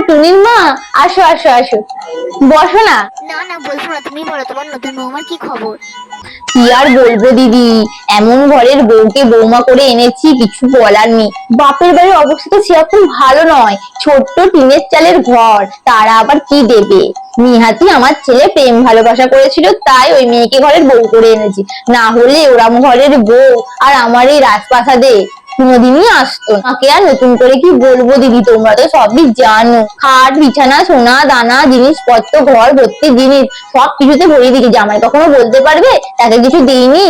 টুনির মা, আসো আসো আসো, বসো না। না না, বলবো না, তুমি বলো তোমার নতুন বৌমার কি খবর? কি আর বলবো দিদি, এমন ঘরের বউকে বৌমা করে এনেছি, কিছু বলার নেই। বাপের বাড়ির অবস্থা তো সেরকম ভালো নয়, ছোট্ট টিনের চালের ঘর, তারা আবার কি দেবে। নিহাতি আমার ছেলে প্রেম ভালোবাসা করেছিল, তাই ওই মেয়েকে ঘরের বউ করে এনেছি, না হলে ওরম ঘরের বউ আর আমার এই রাজপ্রাসাদে কোনোদিনই আসতো না। মাকে আর নতুন করে কি বলবো দিদি, তোমরা তো সবই জানো, খাট বিছানা সোনা দানা জিনিসপত্র ঘর ভর্তি জিনিস সব কিছুতে ভরিয়ে দিয়েছি। জামাই কখনো বলতে পারবে তাকে কিছু দিইনি?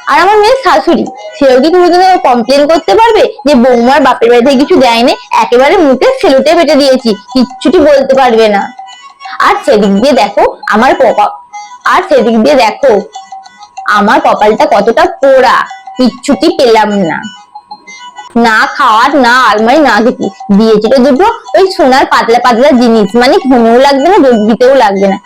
আর আমার মেয়ের শাশুড়ি, সেও কি কোনোদিনও কমপ্লেন করতে পারবে যে বৌমার বাপের বাড়ি থেকে কিছু দেয়নি? একেবারে মুখে সেলুটে বেটে দিয়েছি, কিচ্ছুটি বলতে পারবে না। আর সেদিক দিয়ে দেখো আমার কপাল, আর সেদিক দিয়ে দেখো আমার কপালটা কতটা পোড়া, কিচ্ছুটি পেলাম না, না খাওয়ার না আলমারি না কিছু দিয়েছিল। দুটো ওই সোনার পাতলা পাতলা জিনিস, মানে ঘুমেও লাগবে না দুধ দিতেও লাগবে না।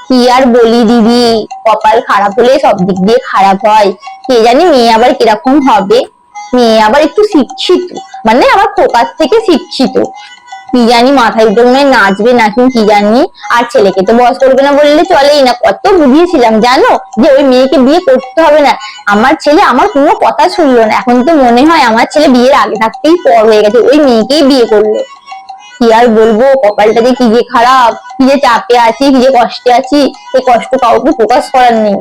কি আর বলি দিদি, কপাল খারাপ হলে সব দিক দিয়ে খারাপ হয়। কে জানি মেয়ে আবার কিরকম হবে। মেয়ে আবার একটু শিক্ষিত, মানে আমার খোকার থেকে শিক্ষিত। কি জানি মাথায় উঠে মনে হয় নাচবে নাকি কি জানি। আর ছেলেকে তো বয়স করবে না বললে চলেই না, কত বুঝিয়েছিলাম জানো যে ওই মেয়েকে বিয়ে করতে হবে না। আমার ছেলে আমার কোনো কথা শুনলো না, এখন তো মনে হয় আমার ছেলে বিয়ের আগে থাকতেই পর হয়ে গেছে, ওই মেয়েকেই বিয়ে করলো। কি আর বলবো, কপালটা যে কি যে খারাপ, কি যে চাপে আছি, কি যে কষ্টে আছি, সেই কষ্ট কাউকে প্রকাশ করার নেই।